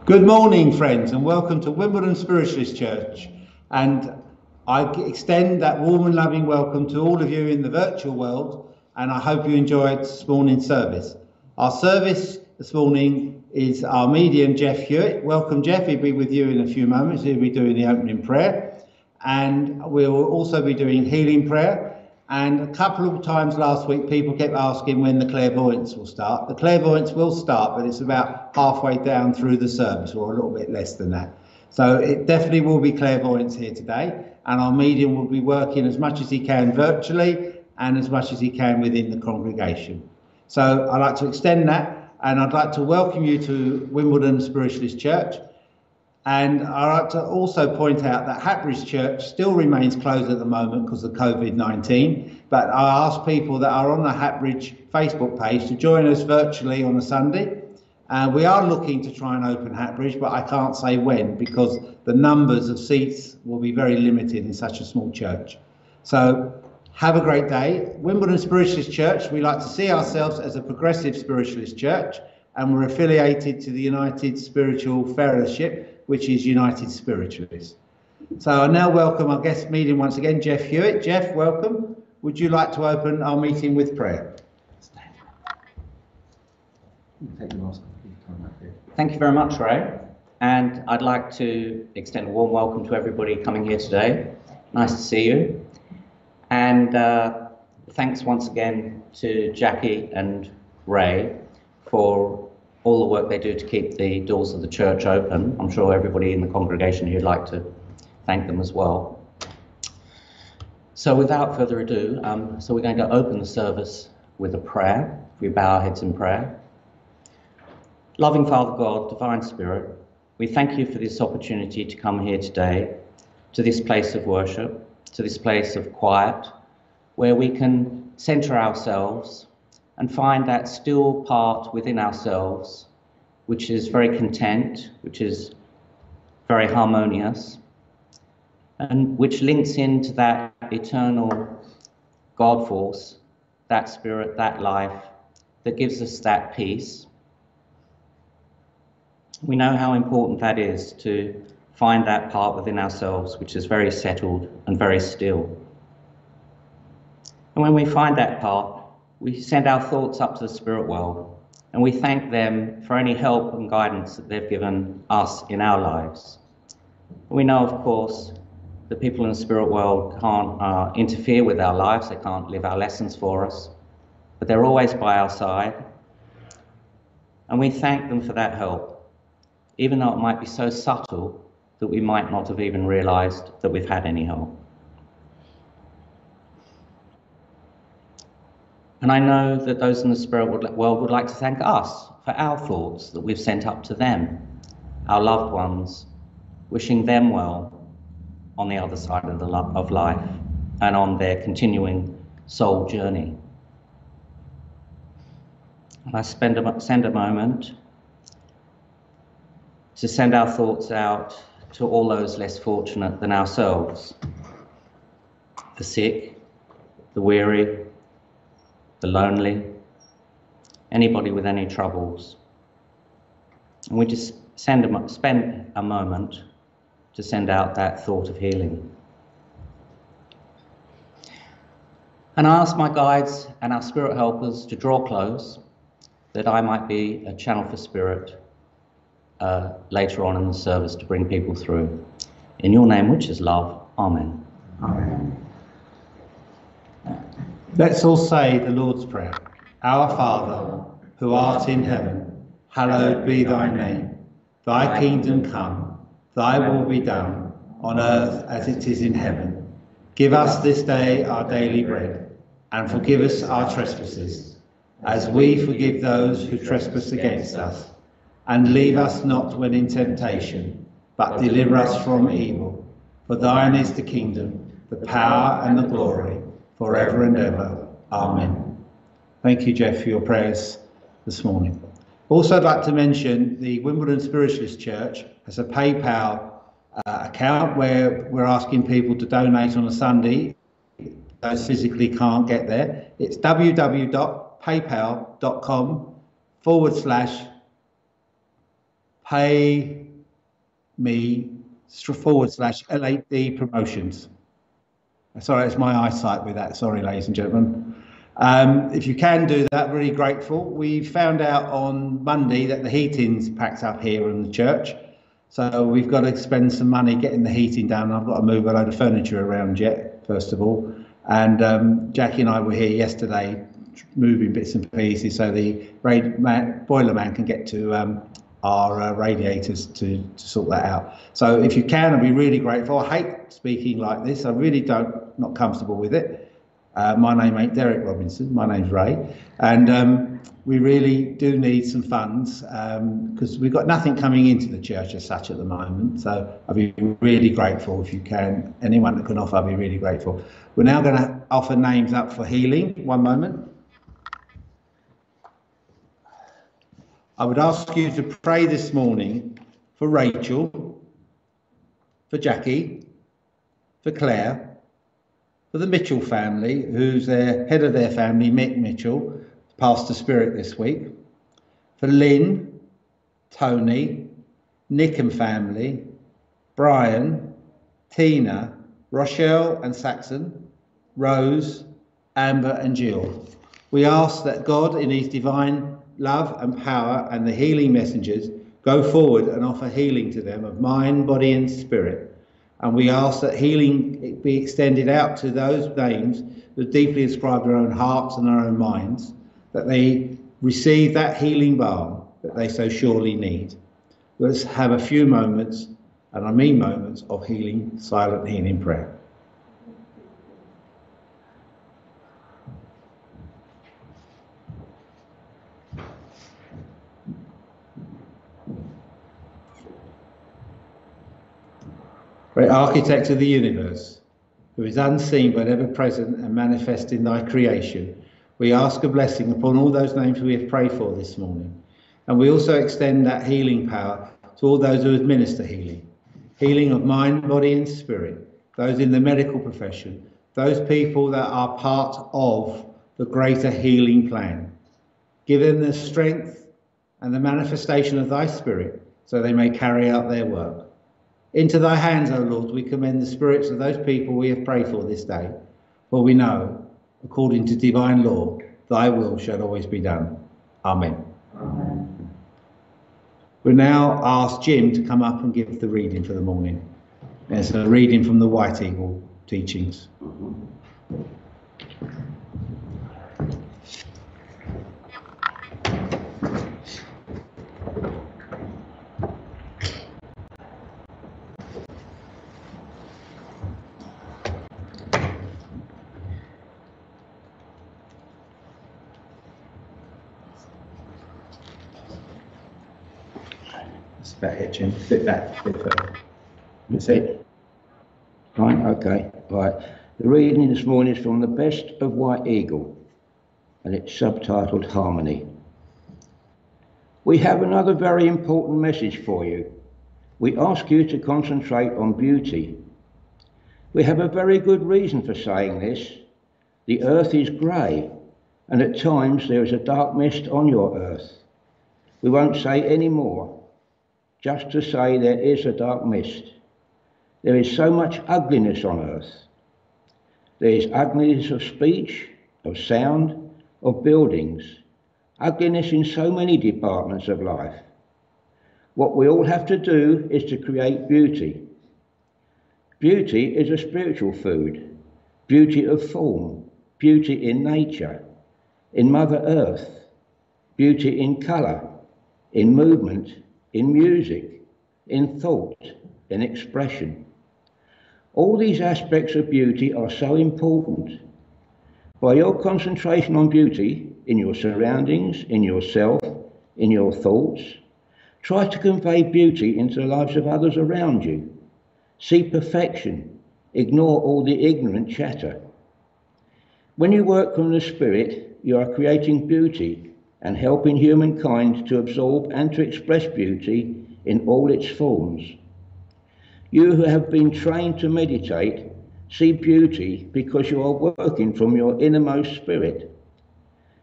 Good morning, friends, and welcome to Wimbledon Spiritualist Church. And I extend that warm and loving welcome to all of you in the virtual world, and I hope you enjoyed this morning's service. Our service this morning is our medium, Jeff Hewitt. Welcome, Jeff. He'll be with you in a few moments. He'll be doing the opening prayer, and we'll also be doing healing prayer. And a couple of times last week, people kept asking when the clairvoyance will start. The clairvoyance will start, but it's about halfway down through the service, or a little bit less than that. So it definitely will be clairvoyance here today, and our medium will be working as much as he can virtually and as much as he can within the congregation. So I'd like to extend that, and I'd like to welcome you to Wimbledon Spiritualist Church. And I'd like to also point out that Hatbridge Church still remains closed at the moment because of COVID-19, but I ask people that are on the Hatbridge Facebook page to join us virtually on a Sunday. We are looking to try and open Hatbridge, but I can't say when because the numbers of seats will be very limited in such a small church. So have a great day. Wimbledon Spiritualist Church, we like to see ourselves as a progressive spiritualist church, and we're affiliated to the United Spiritual Fellowship, which is United Spiritualists. So I now welcome our guest medium once again, Jeff Hewitt. Jeff, welcome. Would you like to open our meeting with prayer? Thank you very much, Ray. And I'd like to extend a warm welcome to everybody coming here today. Nice to see you. And thanks once again to Jackie and Ray for all the work they do to keep the doors of the church open. I'm sure everybody in the congregation here would like to thank them as well. So without further ado, so we're going to open the service with a prayer. We bow our heads in prayer. Loving Father God, Divine Spirit, we thank you for this opportunity to come here today, to this place of worship, to this place of quiet, where we can centre ourselves and find that still part within ourselves, which is very content, which is very harmonious, and which links into that eternal God force, that spirit, that life, that gives us that peace. We know how important that is, to find that part within ourselves, which is very settled and very still. And when we find that part, we send our thoughts up to the spirit world, and we thank them for any help and guidance that they've given us in our lives. We know, of course, that people in the spirit world can't interfere with our lives, they can't live our lessons for us, but they're always by our side. And we thank them for that help, even though it might be so subtle that we might not have even realized that we've had any help. And I know that those in the spirit world would like to thank us for our thoughts that we've sent up to them, our loved ones, wishing them well on the other side of life and on their continuing soul journey. And I send a moment to send our thoughts out to all those less fortunate than ourselves, the sick, the weary, the lonely, anybody with any troubles. And we just spend a moment to send out that thought of healing. And I ask my guides and our spirit helpers to draw close, that I might be a channel for spirit later on in the service to bring people through. In your name, which is love, Amen. Amen. Let's all say the Lord's Prayer. Our Father, who art in heaven, hallowed be thy name. Thy kingdom come, thy will be done, on earth as it is in heaven. Give us this day our daily bread, and forgive us our trespasses, as we forgive those who trespass against us. And leave us not when in temptation, but deliver us from evil. For thine is the kingdom, the power and the glory, forever and ever. Amen. Thank you, Jeff, for your prayers this morning. Also, I'd like to mention the Wimbledon Spiritualist Church has a PayPal account where we're asking people to donate on a Sunday. Those physically can't get there. It's www.paypal.com/. pay me /LAD promotions. Sorry, it's my eyesight with that. Sorry, ladies and gentlemen. If you can do that, really grateful. We found out on Monday that the heating's packed up here in the church. So we've got to spend some money getting the heating down. I've got to move a load of furniture around yet, first of all. And Jackie and I were here yesterday moving bits and pieces so the boiler man can get to our radiators to sort that out. So if you can, I'd be really grateful. I hate speaking like this. I really not comfortable with it. My name ain't Derek Robinson. My name's Ray. And we really do need some funds because we've got nothing coming into the church as such at the moment. So I'd be really grateful if you can. Anyone that can offer, I'd be really grateful. We're now going to offer names up for healing. One moment. I would ask you to pray this morning for Rachel, for Jackie, for Claire, for the Mitchell family, who's the head of their family, Mick Mitchell, passed to spirit this week, for Lynn, Tony, Nick and family, Brian, Tina, Rochelle and Saxon, Rose, Amber and Jill. We ask that God in his divine love and power and the healing messengers go forward and offer healing to them of mind, body and spirit. And we ask that healing be extended out to those names that deeply inscribe their own hearts and their own minds, that they receive that healing balm that they so surely need. Let's have a few moments, and I mean moments, of healing, silent healing prayer. Great architect of the universe, who is unseen but ever present and manifest in thy creation, we ask a blessing upon all those names we have prayed for this morning. And we also extend that healing power to all those who administer healing. Healing of mind, body and spirit, those in the medical profession, those people that are part of the greater healing plan. Give them the strength and the manifestation of thy spirit so they may carry out their work. Into thy hands, O Lord, we commend the spirits of those people we have prayed for this day, for we know, according to divine law, thy will shall always be done. Amen. Amen. We now ask Jim to come up and give the reading for the morning. There's a reading from the White Eagle teachings. That's it, Jim. Bit back, bit further. That's it. Right, okay, right. The reading this morning is from the Best of White Eagle, and it's subtitled Harmony. We have another very important message for you. We ask you to concentrate on beauty. We have a very good reason for saying this. The earth is grey, and at times there is a dark mist on your earth. We won't say any more, just to say there is a dark mist. There is so much ugliness on earth. There is ugliness of speech, of sound, of buildings, ugliness in so many departments of life. What we all have to do is to create beauty. Beauty is a spiritual food, beauty of form, beauty in nature, in Mother Earth, beauty in colour, in movement, in music, in thought, in expression. All these aspects of beauty are so important. By your concentration on beauty in your surroundings, in yourself, in your thoughts, try to convey beauty into the lives of others around you. See perfection, ignore all the ignorant chatter. When you work from the Spirit, you are creating beauty and helping humankind to absorb and to express beauty in all its forms. You who have been trained to meditate see beauty because you are working from your innermost spirit.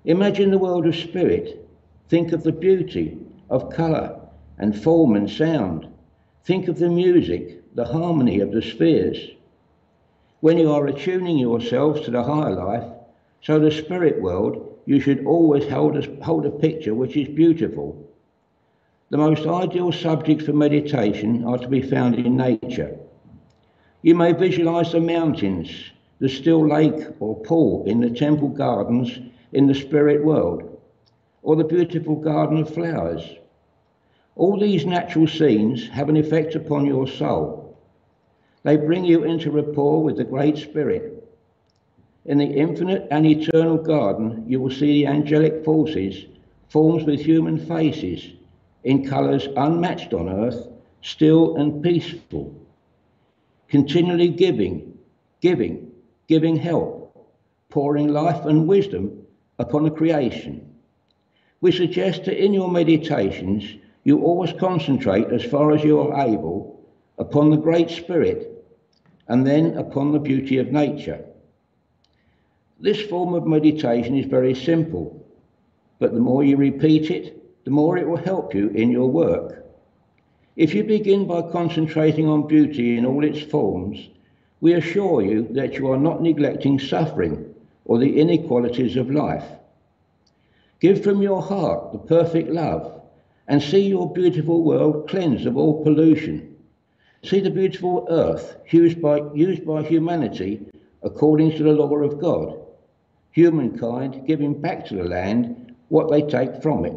Imagine the world of spirit. Think of the beauty of colour, and form and sound. Think of the music, the harmony of the spheres. When you are attuning yourselves to the higher life, so the spirit world, you should always hold a picture which is beautiful. The most ideal subjects for meditation are to be found in nature. You may visualize the mountains, the still lake or pool in the temple gardens in the spirit world, or the beautiful garden of flowers. All these natural scenes have an effect upon your soul. They bring you into rapport with the Great Spirit. In the infinite and eternal garden, you will see the angelic forces, forms with human faces, in colours unmatched on earth, still and peaceful, continually giving help, pouring life and wisdom upon the creation. We suggest that in your meditations, you always concentrate as far as you are able upon the Great Spirit and then upon the beauty of nature. This form of meditation is very simple, but the more you repeat it, the more it will help you in your work. If you begin by concentrating on beauty in all its forms, we assure you that you are not neglecting suffering or the inequalities of life. Give from your heart the perfect love and see your beautiful world cleansed of all pollution. See the beautiful earth used by humanity according to the law of God, humankind giving back to the land what they take from it.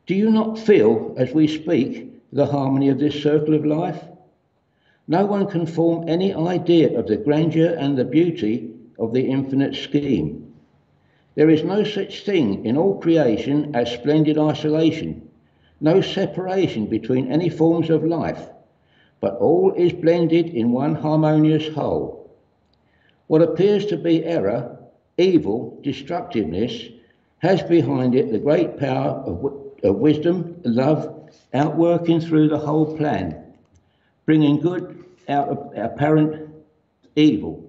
Do you not feel, as we speak, the harmony of this circle of life? No one can form any idea of the grandeur and the beauty of the infinite scheme. There is no such thing in all creation as splendid isolation, no separation between any forms of life, but all is blended in one harmonious whole. What appears to be error, evil, destructiveness, has behind it the great power of wisdom, love, outworking through the whole plan, bringing good out of apparent evil,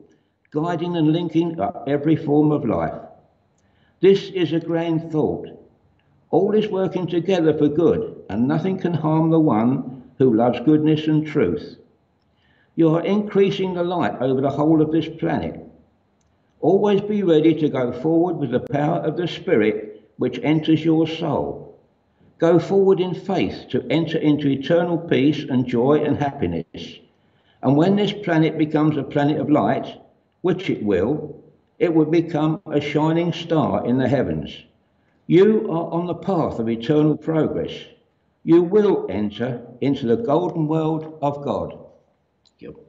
guiding and linking up every form of life. This is a grand thought. All is working together for good, and nothing can harm the one who loves goodness and truth. You are increasing the light over the whole of this planet. Always be ready to go forward with the power of the Spirit which enters your soul. Go forward in faith to enter into eternal peace and joy and happiness. And when this planet becomes a planet of light, which it will become a shining star in the heavens. You are on the path of eternal progress. You will enter into the golden world of God. Thank you.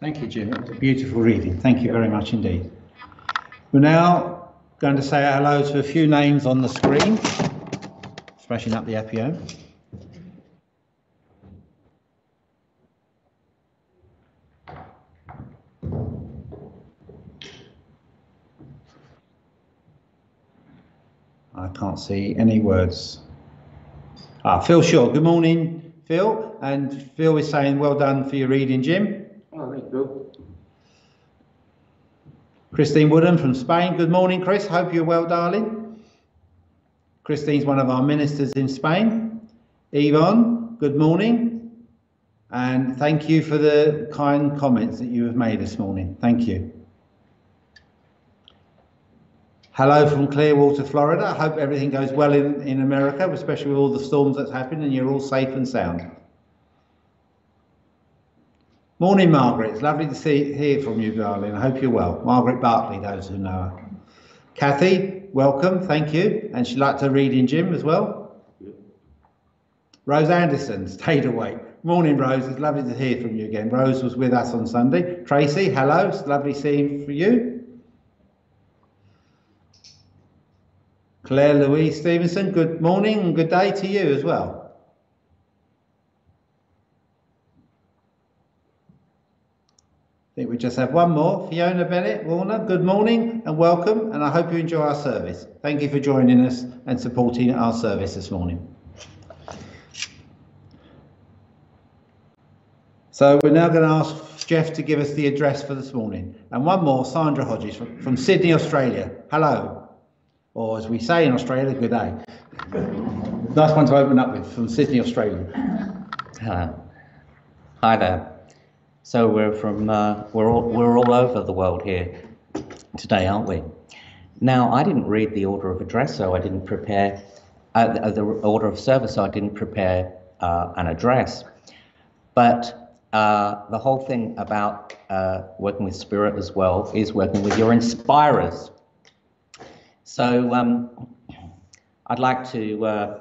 Thank you, Jim. It was a beautiful reading. Thank you very much indeed. We're now going to say hello to a few names on the screen. Smashing up the Appio. I can't see any words. Phil Shaw. Good morning, Phil. And Phil is saying, well done for your reading, Jim. Oh, thank you. Christine Wooden from Spain. Good morning, Chris. Hope you're well, darling. Christine's one of our ministers in Spain. Yvonne, good morning. And thank you for the kind comments that you have made this morning. Thank you. Hello from Clearwater, Florida. I hope everything goes well in America, especially with all the storms that's happened and you're all safe and sound. Morning, Margaret. It's lovely to hear from you, darling. I hope you're well. Margaret Bartley, those who know her. Kathy, welcome. Thank you. And she'd like to read in Jim as well. Rose Anderson stayed awake. Morning, Rose. It's lovely to hear from you again. Rose was with us on Sunday. Tracy, hello. It's lovely seeing for you. Claire Louise Stevenson, good morning and good day to you as well. I think we just have one more. Fiona Bennett Warner, good morning and welcome, and I hope you enjoy our service. Thank you for joining us and supporting our service this morning. So we're now going to ask Jeff to give us the address for this morning. And one more, Sandra Hodges from Sydney, Australia. Hello. Or as we say in Australia, good day. Nice one to open up with, from Sydney, Australia. Hi there. So we're all over the world here today, aren't we? Now, I didn't read the order of address, so I didn't prepare the order of service, so I didn't prepare an address. But the whole thing about working with Spirit as well is working with your inspirers. So I'd like to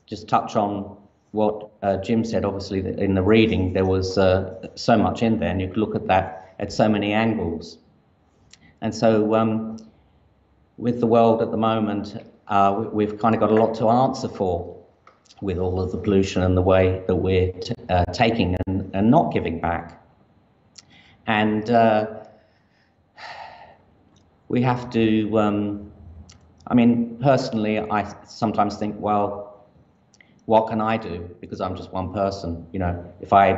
just touch on what Jim said. Obviously, in the reading, there was so much in there, and you could look at that at so many angles. And so with the world at the moment, we've kind of got a lot to answer for with all of the pollution and the way that we're taking and not giving back. And we have to, I mean, personally, I sometimes think, well, what can I do? Because I'm just one person. You know, if I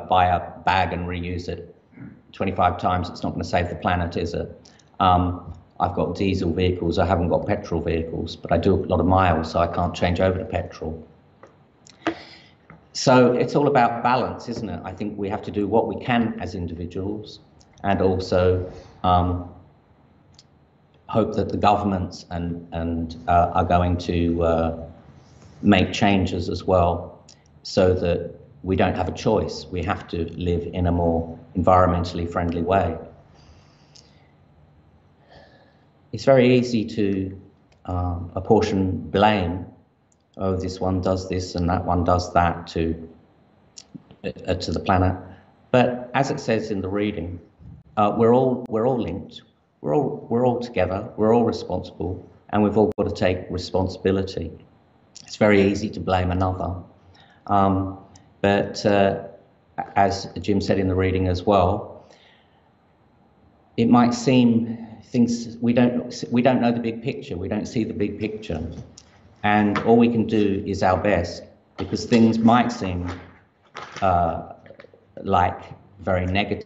buy a bag and reuse it 25 times, it's not going to save the planet, is it? I've got diesel vehicles, I haven't got petrol vehicles, but I do a lot of miles, so I can't change over to petrol. So it's all about balance, isn't it? I think we have to do what we can as individuals, and also hope that the governments are going to make changes as well, so that we don't have a choice. We have to live in a more environmentally friendly way. It's very easy to apportion blame. Oh, this one does this and that one does that to the planet. But as it says in the reading, we're all linked. We're all together. We're all responsible, and we've all got to take responsibility. It's very easy to blame another, but as Jim said in the reading as well, it might seem things we don't know the big picture. We don't see the big picture, and all we can do is our best, because things might seem like very negative,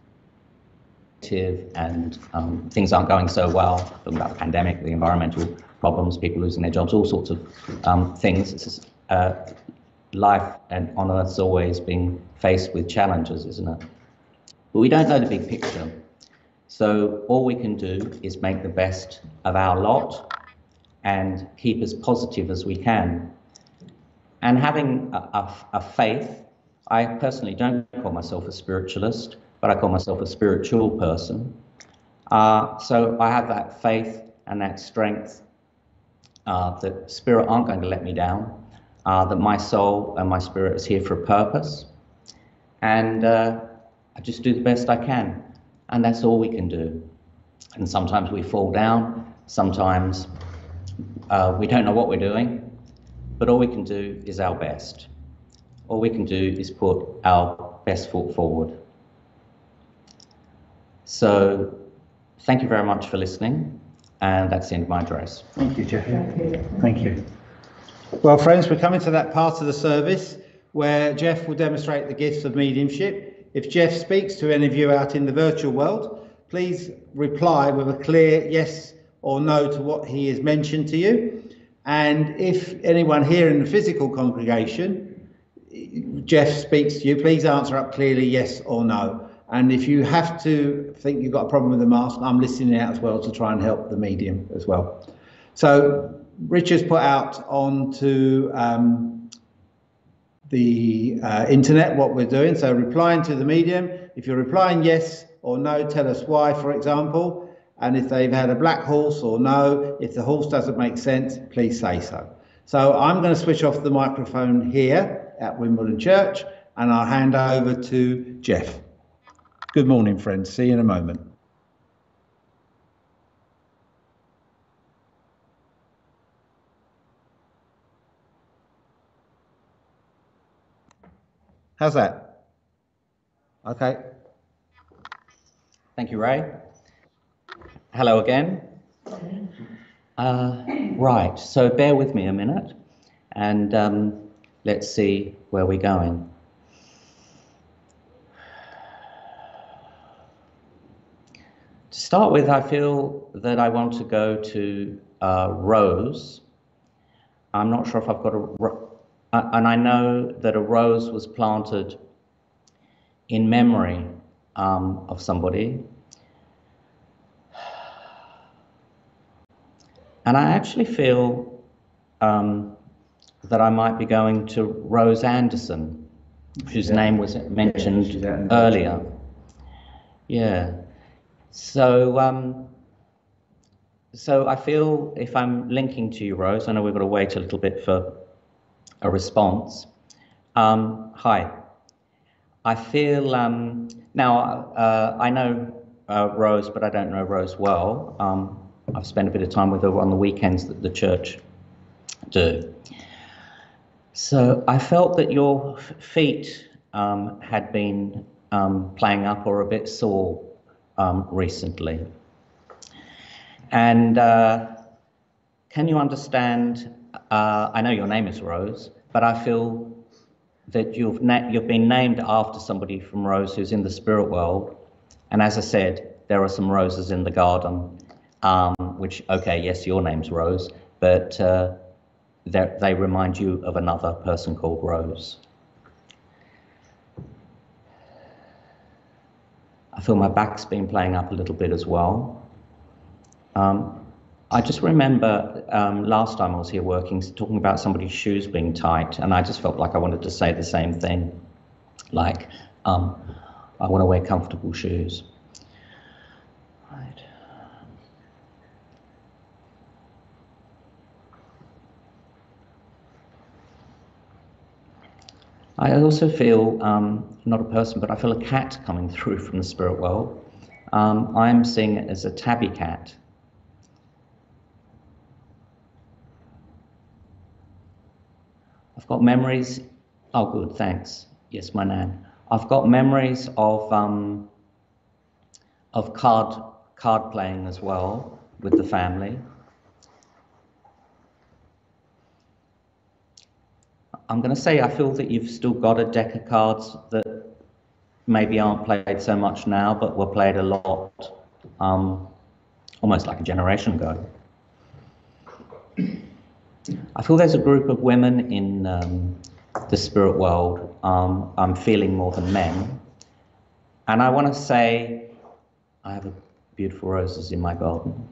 and things aren't going so well. Talking about the pandemic, the environmental problems, people losing their jobs, all sorts of things. It's just, life and on Earth's always being faced with challenges, isn't it? But we don't know the big picture. So all we can do is make the best of our lot and keep as positive as we can. And having a faith, I personally don't call myself a spiritualist, but I call myself a spiritual person. So I have that faith and that strength that Spirit aren't going to let me down, that my soul and my spirit is here for a purpose. And I just do the best I can. And that's all we can do. And sometimes we fall down, sometimes we don't know what we're doing, but all we can do is our best. All we can do is put our best foot forward. So thank you very much for listening, and that's the end of my address. Thank you, Jeff. Thank you. Well, friends, we're coming to that part of the service where Jeff will demonstrate the gifts of mediumship. If Jeff speaks to any of you out in the virtual world, please reply with a clear yes or no to what he has mentioned to you. And if anyone here in the physical congregation, Jeff speaks to you, please answer up clearly yes or no. And if you have to think you've got a problem with the mask, I'm listening out as well to try and help the medium as well. So Richard's put out onto the internet what we're doing. So replying to the medium, if you're replying yes or no, tell us why, for example. And if they've had a black horse or no, if the horse doesn't make sense, please say so. So I'm going to switch off the microphone here at Wimbledon Church, and I'll hand over to Jeff. Good morning, friends. See you in a moment. How's that? Okay. Thank you, Ray. Hello again. Right, so bear with me a minute, and let's see where we're going. To start with, I feel that I want to go to Rose. I'm not sure if I've got and I know that a rose was planted in memory of somebody. And I actually feel that I might be going to Rose Anderson, whose name was mentioned earlier. Yeah. So, so I feel if I'm linking to you, Rose, I know we've got to wait a little bit for a response. Hi. I feel, now I know Rose, but I don't know Rose well. I've spent a bit of time with her on the weekends that the church do. So I felt that your feet had been playing up or a bit sore recently. And can you understand, I know your name is Rose, but I feel that you've been named after somebody from Rose who's in the spirit world. And as I said, there are some roses in the garden, which, okay, yes, your name's Rose, but they remind you of another person called Rose. I feel my back's been playing up a little bit as well. I just remember last time I was here working, talking about somebody's shoes being tight, and I just felt like I wanted to say the same thing, like, I want to wear comfortable shoes. Right. I also feel, not a person, but I feel a cat coming through from the spirit world. I'm seeing it as a tabby cat. I've got memories, oh good, thanks. Yes, my nan. I've got memories of card playing as well with the family. I'm going to say I feel that you've still got a deck of cards that maybe aren't played so much now, but were played a lot, almost like a generation ago. I feel there's a group of women in the spirit world I'm feeling more than men. And I want to say, I have beautiful roses in my garden.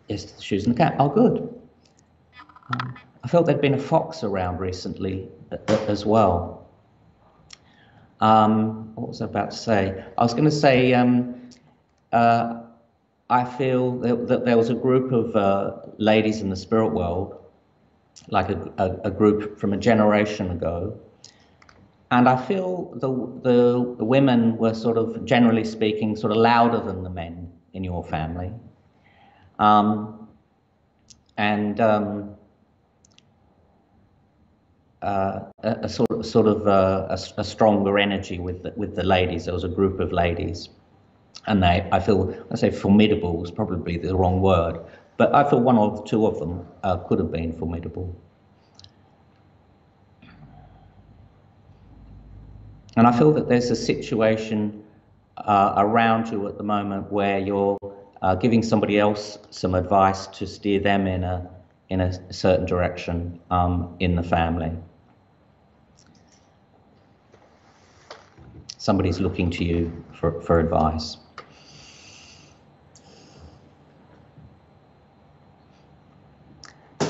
Yes, the shoes and the cat. Oh, good. I felt there'd been a fox around recently as well. What was I about to say? I was going to say, I feel that there was a group of ladies in the spirit world, like a group from a generation ago, and I feel the women were sort of, generally speaking, sort of louder than the men in your family, a stronger energy with the ladies. There was a group of ladies. And I feel, I say formidable is probably the wrong word, but I feel one or two of them could have been formidable. And I feel that there's a situation around you at the moment where you're giving somebody else some advice to steer them in a certain direction in the family. Somebody's looking to you for advice.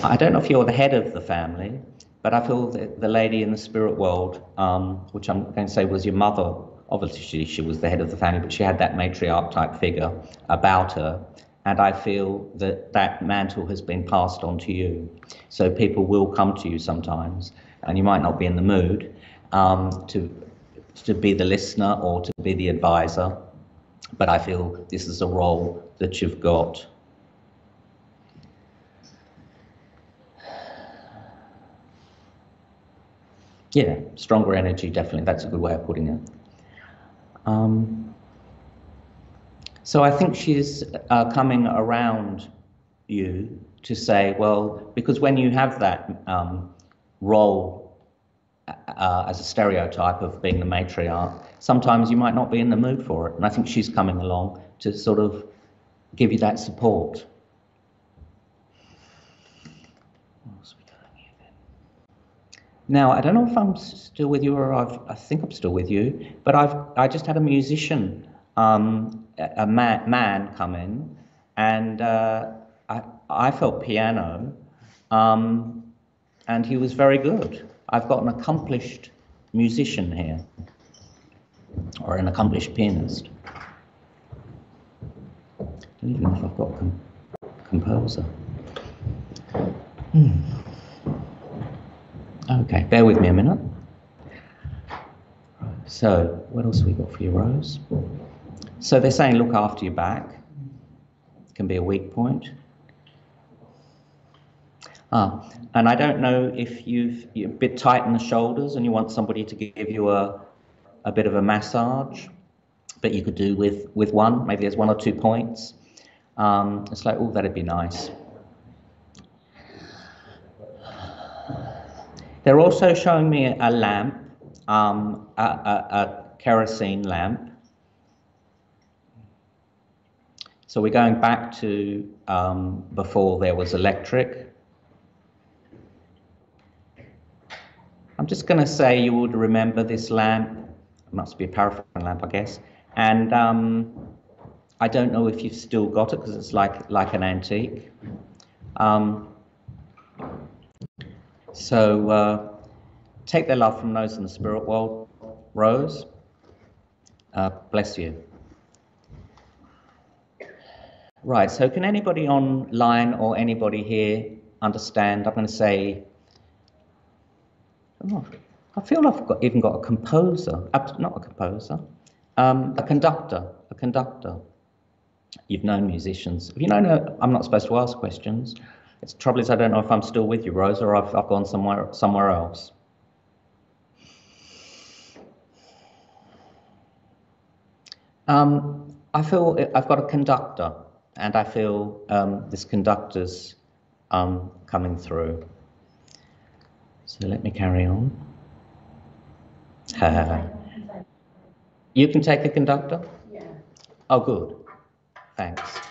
I don't know if you're the head of the family, but I feel that the lady in the spirit world, which I'm going to say was your mother, obviously she was the head of the family, but she had that matriarch type figure about her. And I feel that that mantle has been passed on to you. So people will come to you sometimes, and you might not be in the mood to be the listener or to be the advisor, but I feel this is a role that you've got. Yeah, stronger energy, definitely. That's a good way of putting it. So I think she's coming around you to say, well, because when you have that role as a stereotype of being the matriarch, sometimes you might not be in the mood for it. And I think she's coming along to sort of give you that support. What else are we doing Now, I don't know if I'm still with you or I think I'm still with you, but I just had a musician, a man come in, and I felt piano, and he was very good. I've got an accomplished musician here, or an accomplished pianist. I don't even know if I've got a composer. Okay, bear with me a minute. So, what else have we got for you, Rose? So they're saying look after your back. It can be a weak point. And I don't know if you're a bit tight in the shoulders and you want somebody to give you a bit of a massage, but you could do with one. Maybe there's 1 or 2 points. It's like, oh, that'd be nice. They're also showing me a lamp, a kerosene lamp. So we're going back to before there was electric. I'm just going to say you would remember this lamp. It must be a paraffin lamp, I guess. And I don't know if you've still got it because it's like an antique. So take their love from those in the spirit world, Rose. Bless you. Right, so can anybody online or anybody here understand? I'm going to say, oh, I feel I've even got a composer, not a composer, a conductor. You've known musicians. Have you known, I'm not supposed to ask questions. The trouble is I don't know if I'm still with you, Rose, or I've gone somewhere else. I feel I've got a conductor, and I feel this conductor's coming through. So let me carry on. You can take a conductor? Yeah. Oh, good. Thanks.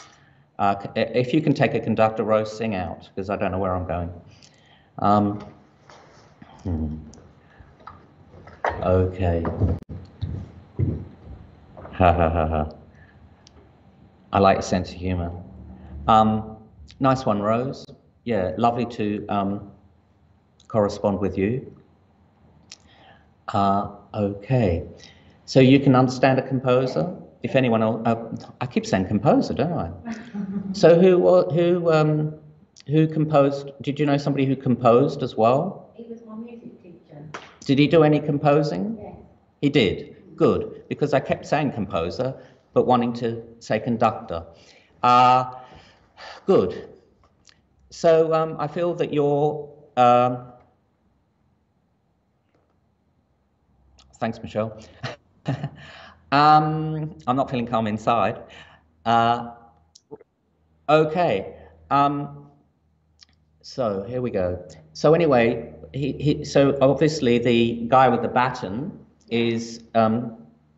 If you can take a conductor, Rose, sing out, because I don't know where I'm going. Okay. Ha ha ha ha. I like your sense of humour. Nice one, Rose. Yeah, lovely to correspond with you. Okay. So you can understand a composer? If anyone else, I keep saying composer, don't I? So who composed? Did you know somebody who composed as well? He was my music teacher. Did he do any composing? Yes. He did. Good, because I kept saying composer, but wanting to say conductor. Good. So I feel that you're. Thanks, Michelle. I'm not feeling calm inside. Okay. So here we go. So anyway, so obviously the guy with the baton is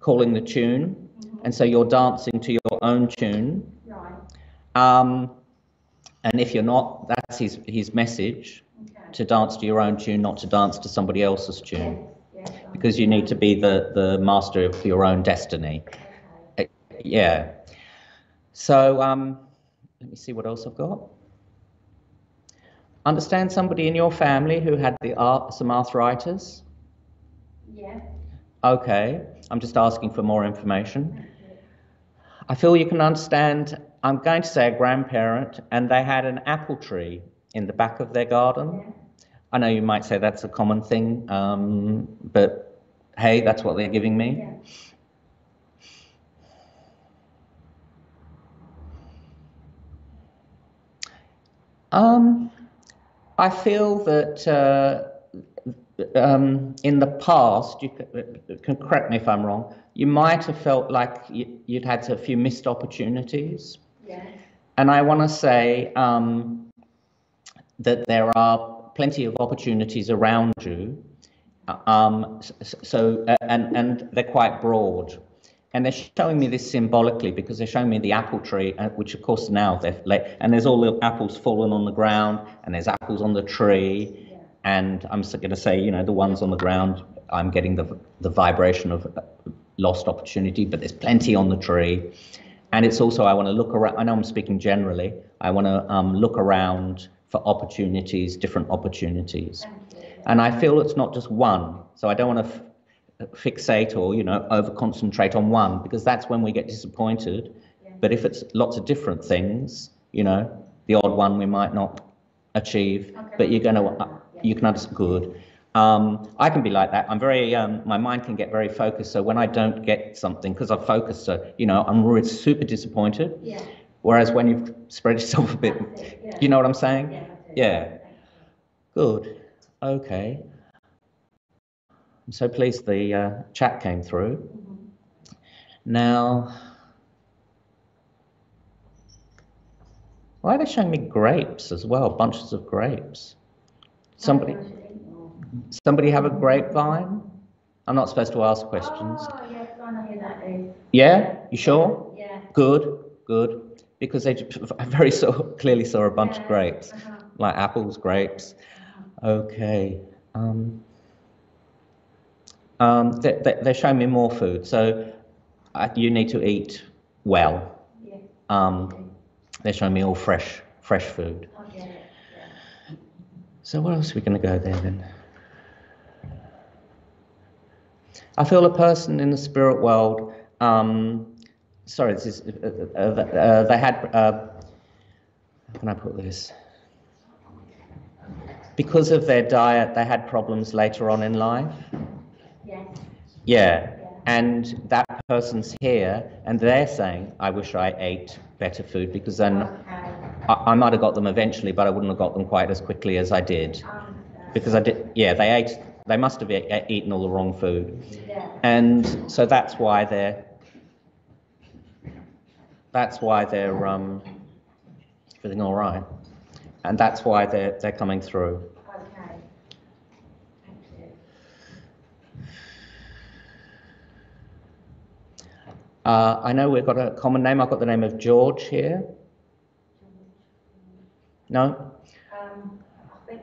calling the tune, and so you're dancing to your own tune. Right. And if you're not, that's his message, okay, to dance to your own tune, not to dance to somebody else's tune. Yes. Because you need to be the master of your own destiny. Okay. Yeah. So let me see what else I've got. Understand somebody in your family who had some arthritis? Yeah. Okay. I'm just asking for more information. I feel you can understand, I'm going to say a grandparent, and they had an apple tree in the back of their garden. Yeah. I know you might say that's a common thing, but hey, that's what they're giving me. Yeah. I feel that in the past, you can correct me if I'm wrong, you might have felt like you'd had a few missed opportunities. Yeah. And I want to say that there are plenty of opportunities around you, and they're quite broad. And they're showing me this symbolically because they're showing me the apple tree, which of course now they've and there's all the apples fallen on the ground, and there's apples on the tree. Yeah. and I'm going to say, you know, the ones on the ground, I'm getting the vibration of lost opportunity, but there's plenty on the tree. And it's also, I want to look around, I know I'm speaking generally, I want to look around for opportunities, different opportunities. And I feel it's not just one, so I don't want to fixate or, you know, over concentrate on one, because that's when we get disappointed. But if it's lots of different things, you know, the odd one we might not achieve, but you can understand. Good. I can be like that. I'm very, my mind can get very focused. So when I don't get something, because I've focused, so, you know, I'm really super disappointed. Yeah. Whereas when you've spread yourself a bit, yeah. You know what I'm saying? Yeah. Yeah. Good. Okay. I'm so pleased the chat came through. Mm-hmm. Now, why are they showing me grapes as well? Bunches of grapes. Somebody have a grapevine? I'm not supposed to ask questions. Oh, yes, I know who that is. Yeah? You sure? Yeah. Good, good. Because I very clearly saw a bunch of grapes, like apples, grapes. Okay. They're showing me more food, so you need to eat well. Yeah. They're showing me all fresh food. Okay. Yeah. So where else are we going to go there then? I feel a person in the spirit world. Sorry, this is. They had. How can I put this? Because of their diet, they had problems later on in life. Yes. Yeah. And that person's here, and they're saying, "I wish I ate better food, because then I might have got them eventually, but I wouldn't have got them quite as quickly as I did, because I did. Yeah, they must have eaten all the wrong food, and so that's why they're everything all right, and that's why they're coming through." Okay. Thank you. I know we've got a common name. I've got the name of George here. No? I think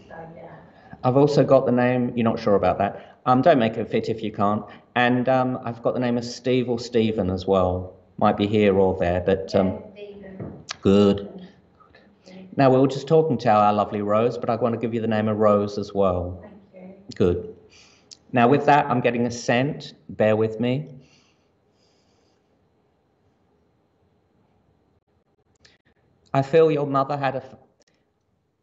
so, yeah. I've also got the name, you're not sure about that. Don't make it fit if you can't. And I've got the name of Steve or Stephen as well. Might be here or there, but Stephen. Good. Now we were just talking to our lovely Rose, but I want to give you the name of Rose as well. Thank you. Good. Now with that, I'm getting a scent. Bear with me. I feel your mother had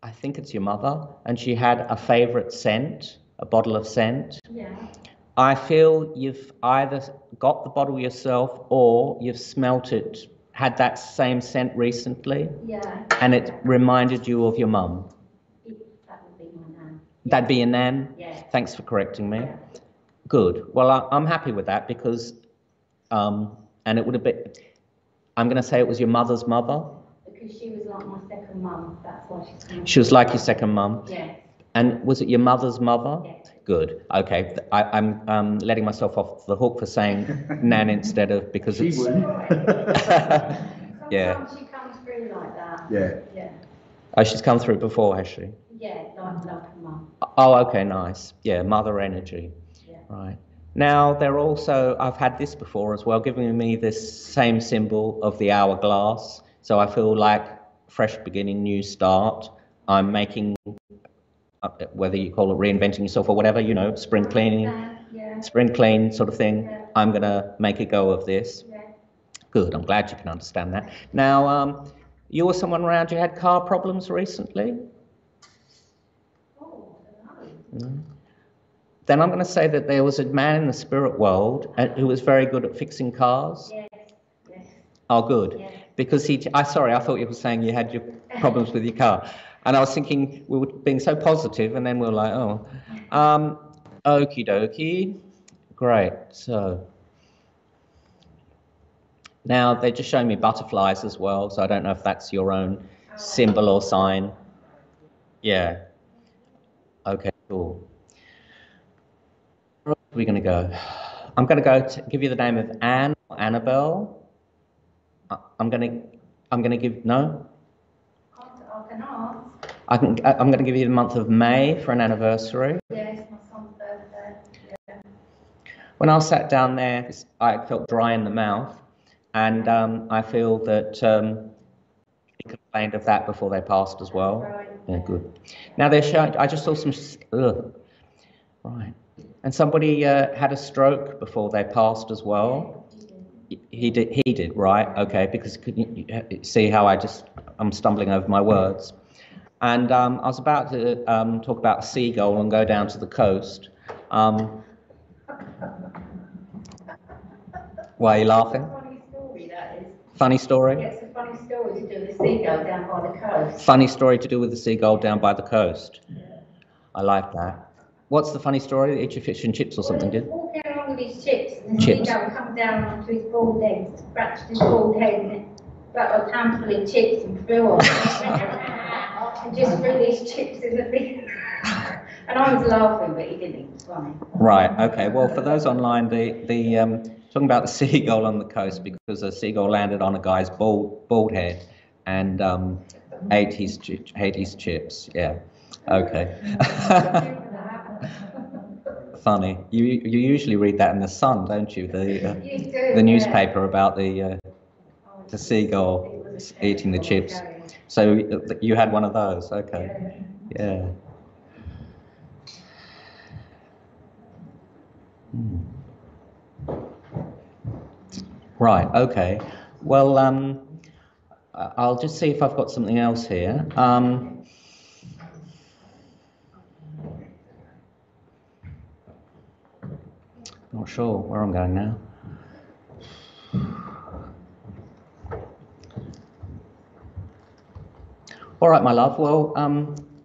I think it's your mother, and she had a favourite scent, a bottle of scent. Yeah. I feel you've either got the bottle yourself or you've smelt it, had that same scent recently. Yeah. And it reminded you of your mum. That would be my nan. That'd be your nan? Yeah. Thanks for correcting me. Yeah. Good. Well, I'm happy with that because, and it would have been, I'm going to say it was your mother's mother. Because she was like my second mum, that's why she's coming. She was like your second mum? Yeah. And was it your mother's mother? Yeah. Good. Okay. I'm letting myself off the hook for saying nan instead of, because She it's... wouldn't. Yeah. Sometimes she comes through like that. Yeah. Yeah. Oh, she's come through before, has she? Yeah, like a mum. Oh, okay, nice. Yeah, mother energy. Yeah. Right. Now, they're also, I've had this before as well, giving me this same symbol of the hourglass. So I feel like fresh beginning, new start. I'm making, whether you call it reinventing yourself or whatever, you know, spring cleaning, spring clean sort of thing. Yeah. I'm going to make a go of this. Yeah. Good, I'm glad you can understand that. Now, you or someone around you had car problems recently? Oh, no. No. Then I'm going to say that there was a man in the spirit world who was very good at fixing cars. Yes. Yes. Oh, good. Yes. Because I thought you were saying you had your problems with your car. And I was thinking we were being so positive, and then we were like, oh. Okie dokie. Great. So now they're just showing me butterflies as well, so I don't know if that's your own symbol or sign. Yeah. Okay, cool. Where are we going to go? I'm going to go to give you the name of Anne or Annabelle. I'm going to give, no? I can ask. I'm going to give you the month of May for an anniversary. Yes, my son's birthday. Yeah. When I sat down there, I felt dry in the mouth, and I feel that he complained of that before they passed as well. Right. Yeah, good. Now they're showing. I just saw some. Right, and somebody had a stroke before they passed as well. He did. He did. Right. Okay. Because could you see how I'm stumbling over my words. And I was about to talk about a seagull and go down to the coast. Why are you laughing? Funny story, that is. Funny story? Yeah, it's a funny story to do with a seagull down by the coast. Funny story to do with the seagull down by the coast. Yeah. I like that. What's the funny story? Eat your fish and chips or something, did? Walking along with his chips, and the Chips. seagull comes down onto his bald head, scratched his bald head, and it got a handful of chips and flew off. And just threw these chips in the bin. And I was laughing, but he didn't. It was funny. Right. Okay. Well, for those online, talking about the seagull on the coast, because a seagull landed on a guy's bald head and ate his chips. Yeah. Okay. Funny. You usually read that in the Sun, don't you? The newspaper about the seagull eating the chips. So you had one of those. Okay. Yeah. Right, okay. Well, I'll just see if I've got something else here. Not sure where I'm going now. All right, my love. Well,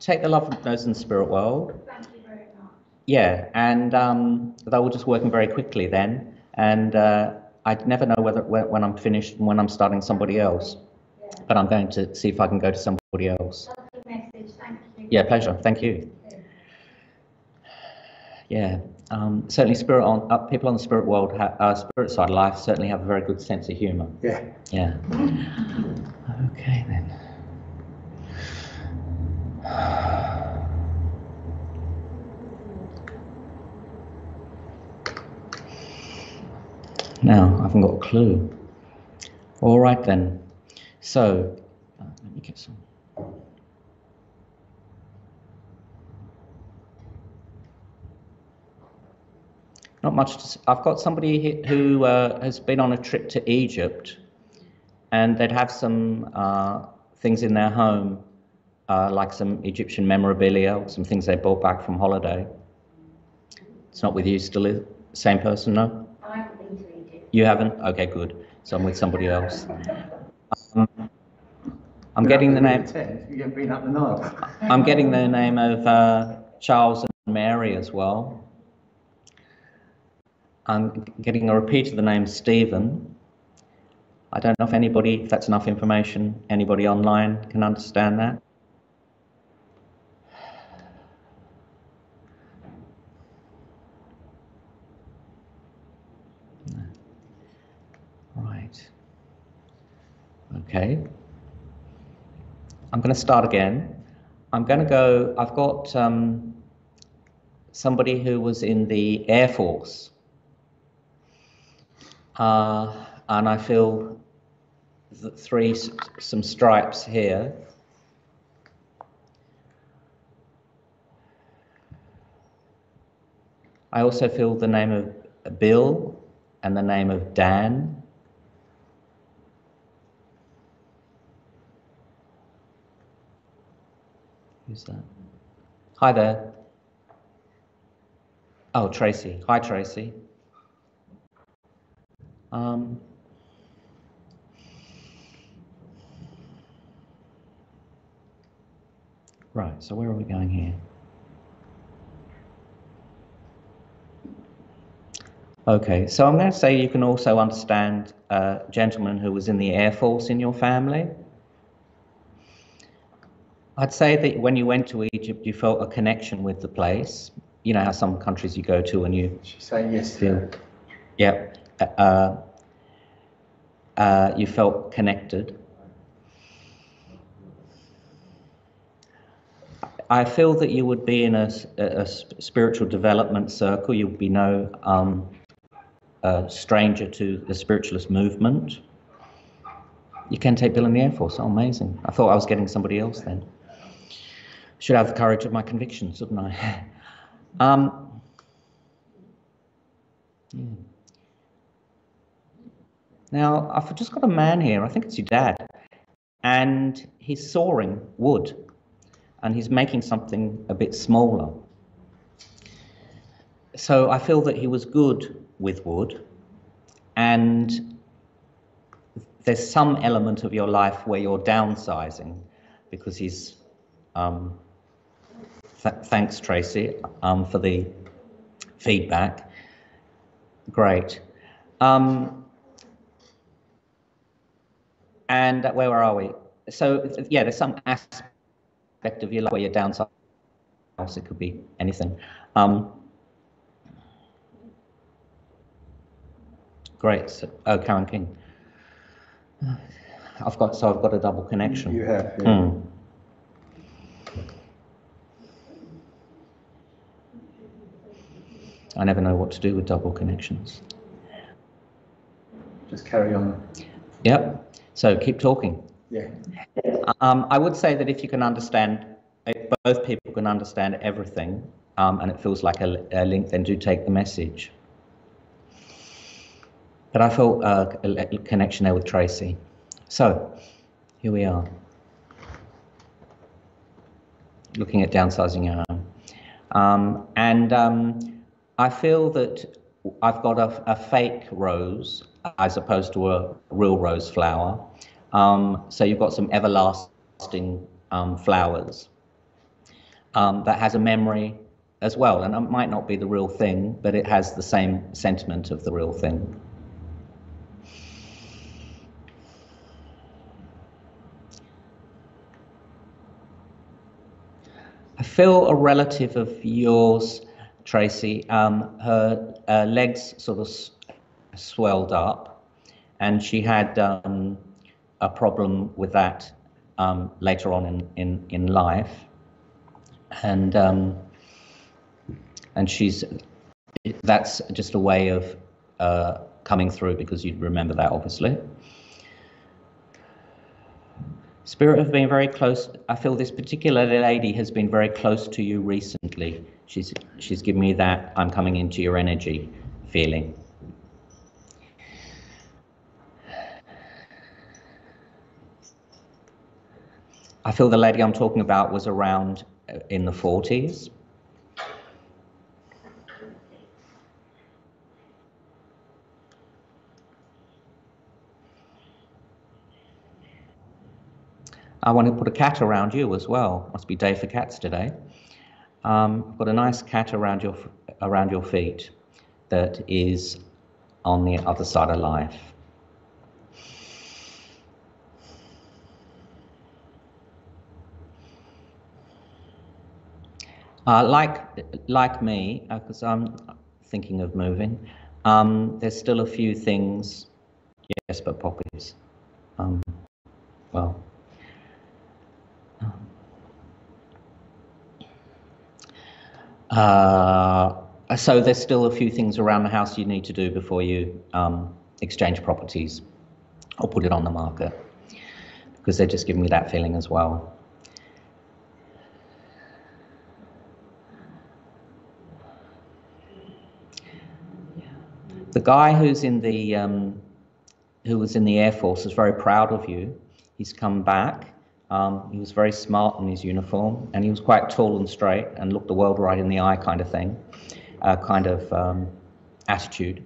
take the love of those in the spirit world. Thank you very much. Yeah, and they were just working very quickly then, and I'd never know when I'm finished and when I'm starting somebody else. Yeah. But I'm going to see if I can go to somebody else. Lovely message, thank you. Yeah, pleasure. Thank you. Yeah, certainly people on the spirit world, spirit side of life, certainly have a very good sense of humour. Yeah. Yeah. Okay then. Now, I haven't got a clue. All right then. So, let me get some. Not much to say. I've got somebody who has been on a trip to Egypt, and they'd have some things in their home, like some Egyptian memorabilia, or some things they brought back from holiday. It's not with you still, is it? Same person, no? I haven't been to Egypt. You haven't? Okay, good. So I'm with somebody else. I'm getting the name. You've been up the Nile. I'm getting the name of Charles and Mary as well. I'm getting a repeat of the name Stephen. I don't know if that's enough information, anybody online can understand that. No. Right. Okay. I'm going to start again. I'm going to go, I've got somebody who was in the Air Force. And I feel some stripes here. I also feel the name of Bill and the name of Dan. Who's that? Hi there. Oh, Tracy. Hi, Tracy. Right, so where are we going here? Okay, so I'm going to say you can also understand a gentleman who was in the Air Force in your family. I'd say that when you went to Egypt, you felt a connection with the place. You know how some countries you go to and you... She's saying yes. Feel, yeah. You felt connected. I feel that you would be in a spiritual development circle. You would be no stranger to the spiritualist movement. You can take Bill in the Air Force. Oh, amazing. I thought I was getting somebody else then. Should have the courage of my convictions, shouldn't I? Yeah. Now, I've just got a man here, I think it's your dad, and he's sawing wood, and he's making something a bit smaller. So I feel that he was good with wood, and there's some element of your life where you're downsizing, because he's, thanks Tracy for the feedback, great. And where are we? So yeah, there's some aspect of your life where you're downsizing, it could be anything. Great, so, oh, Karen King. I've got a double connection. You have, yeah. I never know what to do with double connections. Just carry on. Yep, so keep talking. Yeah. I would say that if you can understand, if both people can understand everything, and it feels like a link, then do take the message. But I felt a connection there with Tracy. So, here we are. Looking at downsizing your home. I feel that I've got a fake rose as opposed to a real rose flower. So you've got some everlasting flowers that has a memory as well. And it might not be the real thing, but it has the same sentiment of the real thing. I feel a relative of yours, Tracy, her legs sort of swelled up, and she had a problem with that later on in life, and that's just a way of coming through, because you'd remember that, obviously. Spirit have been very close. I feel this particular lady has been very close to you recently. She's given me that I'm coming into your energy feeling. I feel the lady I'm talking about was around in the 40s. I want to put a cat around you as well. Must be day for cats today. I've got a nice cat around your feet that is on the other side of life. Like me, because I'm thinking of moving. There's still a few things. Yes, but poppies. Well. So there's still a few things around the house you need to do before you exchange properties or put it on the market, because they're just giving me that feeling as well. The guy who's in the who was in the Air Force is very proud of you. He's come back. He was very smart in his uniform, and he was quite tall and straight and looked the world right in the eye, kind of thing, kind of attitude.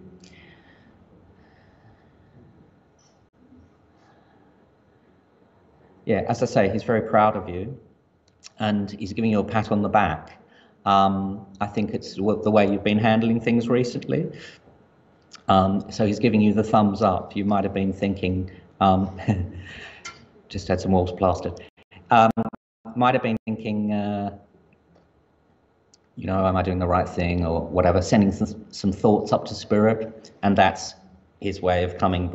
Yeah, as I say, he's very proud of you, and he's giving you a pat on the back. I think it's the way you've been handling things recently. So he's giving you the thumbs up. You might have been thinking, just had some walls plastered. Might have been thinking, you know, am I doing the right thing or whatever, sending some thoughts up to Spirit, and that's his way of coming,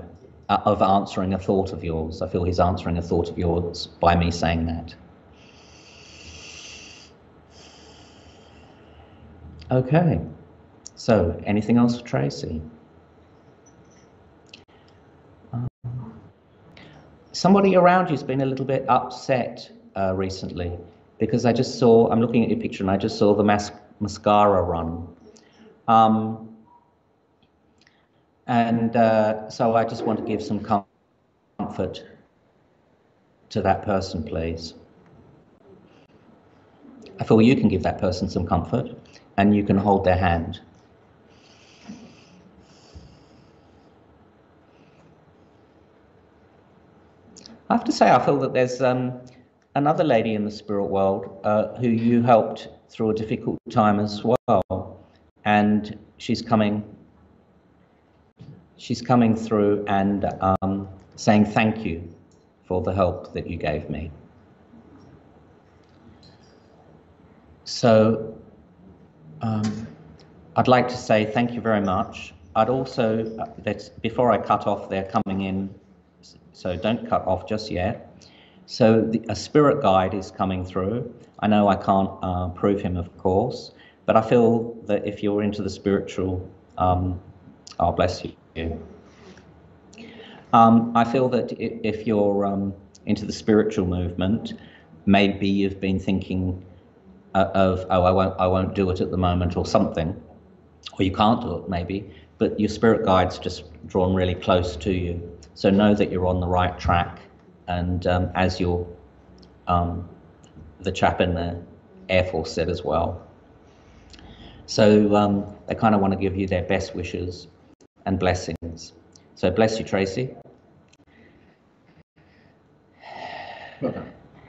of answering a thought of yours. I feel he's answering a thought of yours by me saying that. Okay, so anything else for Tracy? Somebody around you's been a little bit upset recently, because I just saw, I'm looking at your picture and I just saw the mascara run. So I just want to give some comfort to that person, please. I feel you can give that person some comfort and you can hold their hand. I have to say, I feel that there's another lady in the spirit world who you helped through a difficult time as well, and she's coming through and saying thank you for the help that you gave me. So I'd like to say thank you very much. I'd also, before I cut off, they're coming in, so don't cut off just yet. So a spirit guide is coming through. I know I can't prove him, of course, but I feel that if you're into the spiritual, oh, bless you. I feel that if you're into the spiritual movement, maybe you've been thinking of, oh, I won't do it at the moment or something, or you can't do it maybe, but your spirit guide's just drawn really close to you. So know that you're on the right track, and as the chap in the Air Force said as well. So they kind of want to give you their best wishes and blessings. So bless you, Tracy.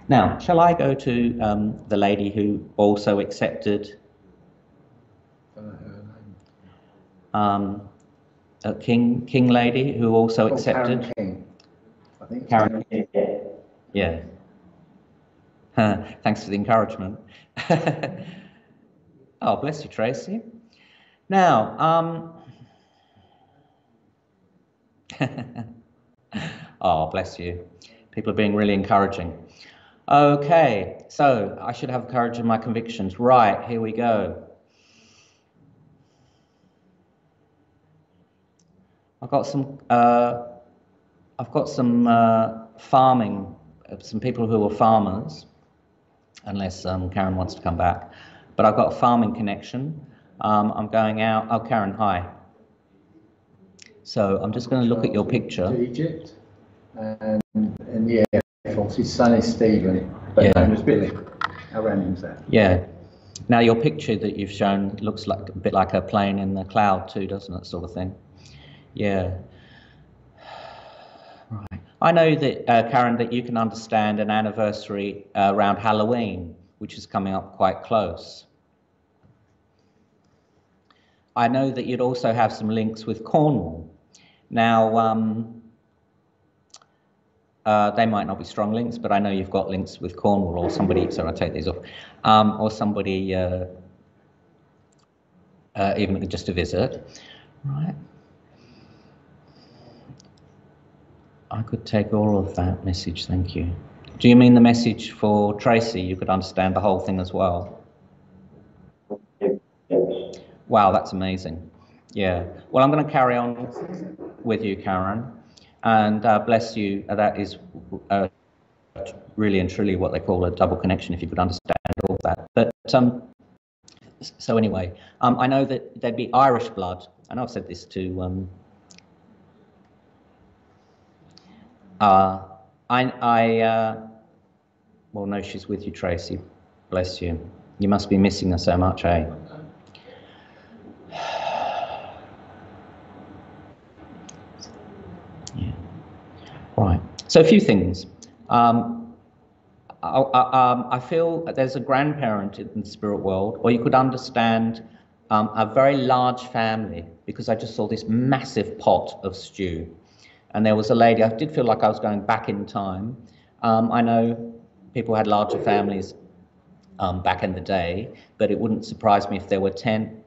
Now, shall I go to the lady who also accepted a King lady who also accepted? Karen King, I think. Karen King. Yeah. Thanks for the encouragement. Oh, bless you, Tracy. Now, oh, bless you. People are being really encouraging. Okay, so I should have courage in my convictions. Right, here we go. I've got some farming, some people who are farmers, unless Karen wants to come back. But I've got a farming connection. I'm going out. Oh, Karen, hi. So I'm just going to look at your picture. To Egypt, and the Air Force. His son is Stephen, but Yeah. name was Billy. How random's that? Yeah. Now your picture that you've shown looks like a bit like a plane in the cloud too, doesn't it, sort of thing? Yeah. Right. I know that, Karen, that you can understand an anniversary around Halloween, which is coming up quite close. I know that you'd also have some links with Cornwall. Now, they might not be strong links, but I know you've got links with Cornwall or somebody, so I'll take these off, or somebody even just to visit. Right. I could take all of that message, thank you. Do you mean the message for Tracy? You could understand the whole thing as well? Wow, that's amazing. Yeah. Well, I'm going to carry on with you, Karen, and bless you. That is really and truly what they call a double connection, if you could understand all of that. But so anyway, I know that there'd be Irish blood. I know I've said this to well, no, she's with you, Tracy. Bless you. You must be missing her so much, eh? Yeah. Right. So a few things. I feel that there's a grandparent in the spirit world, or you could understand a very large family, because I just saw this massive pot of stew. And there was a lady, I did feel like I was going back in time. I know people had larger families back in the day, but it wouldn't surprise me if there were 10.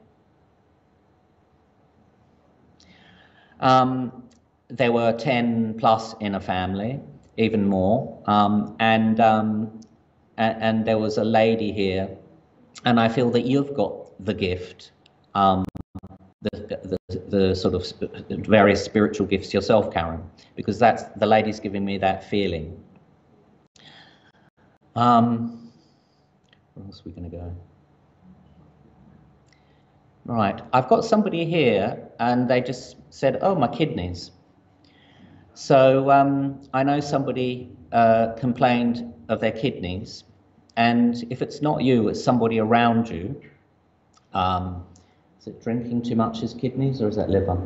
There were 10 plus in a family, even more. And there was a lady here, and I feel that you've got the gift, the sort of various spiritual gifts yourself, Karen, because that's the lady's giving me that feeling. Where else are we going to go? Right, I've got somebody here and they just said, oh, my kidneys. So I know somebody complained of their kidneys, and if it's not you, it's somebody around you. Is it drinking too much is kidneys, or is that liver?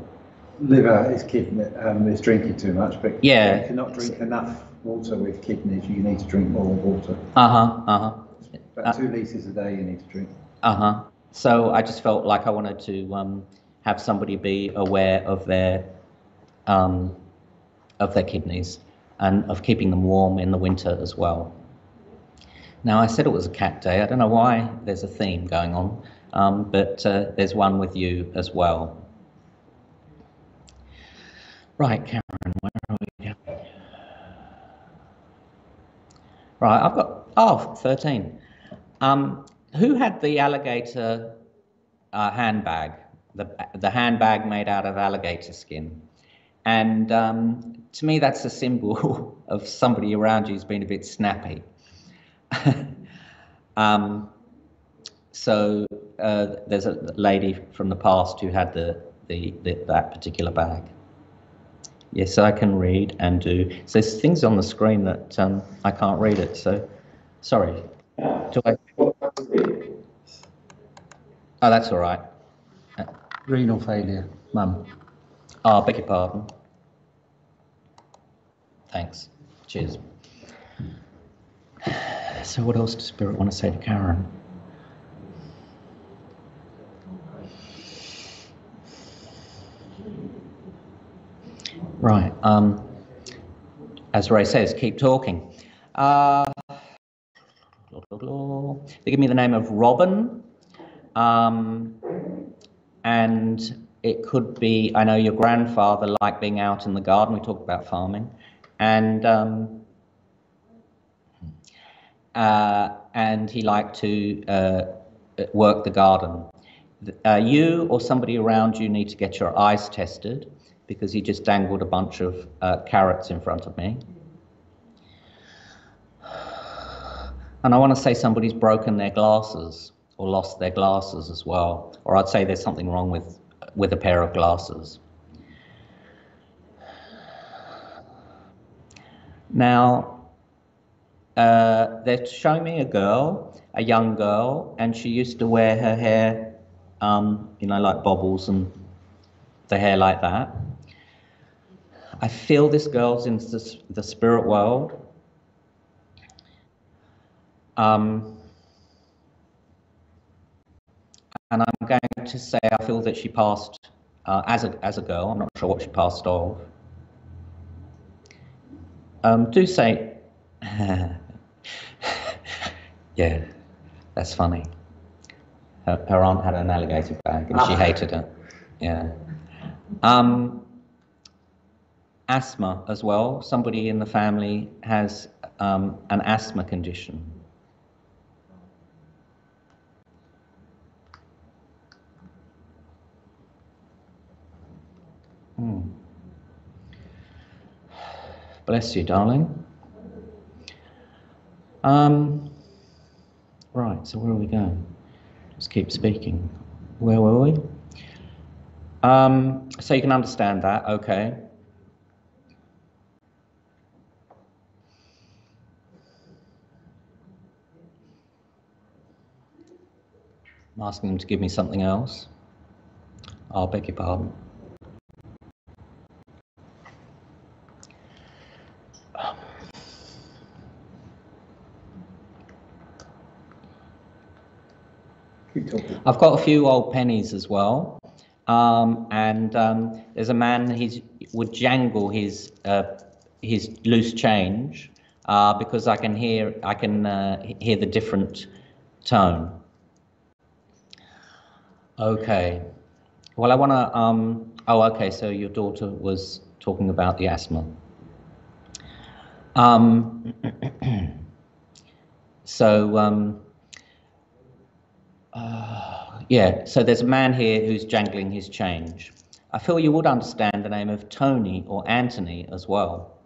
Liver is kidney, is drinking too much, but yeah, if you're not drinking enough water with kidneys, you need to drink more water. About 2 litres a day you need to drink. So I just felt like I wanted to have somebody be aware of their kidneys and of keeping them warm in the winter as well. Now, I said it was a cat day. I don't know why there's a theme going on, but there's one with you as well. Right, Karen, where are we going? Right, I've got, 13. Who had the alligator handbag, the handbag made out of alligator skin? And to me, that's a symbol of somebody around you who's been a bit snappy. So there's a lady from the past who had that particular bag. Yes, I can read and do. So there's things on the screen that I can't read it. So sorry. Do I? Oh, that's all right. Renal failure, Mum. Oh, I beg your pardon. Thanks. Cheers. So what else does Spirit want to say to Karen? Right. As Ray says, keep talking. They give me the name of Robin. And it could be, I know your grandfather liked being out in the garden. We talked about farming. And he liked to work the garden. You or somebody around you need to get your eyes tested, because he just dangled a bunch of carrots in front of me. And I want to say somebody's broken their glasses or lost their glasses as well. Or I'd say there's something wrong with a pair of glasses. Now, they're showing me a young girl, and she used to wear her hair, like bobbles and the hair like that. I feel this girl's in the spirit world. And I'm going to say I feel that she passed as a girl. I'm not sure what she passed of. Do say, yeah, that's funny. Her aunt had an alligator bag and she hated it. Yeah. Asthma as well. Somebody in the family has an asthma condition. Bless you, darling. Right, so where are we going? Just keep speaking. Where were we? So you can understand that, okay. I'm asking them to give me something else. I'll beg your pardon. I've got a few old pennies as well, and there's a man. He would jangle his loose change because I can hear the different tone. Okay. Well, I want to. Oh, okay. So your daughter was talking about the asthma. Yeah, so there's a man here who's jangling his change. I feel you would understand the name of Tony or Anthony as well.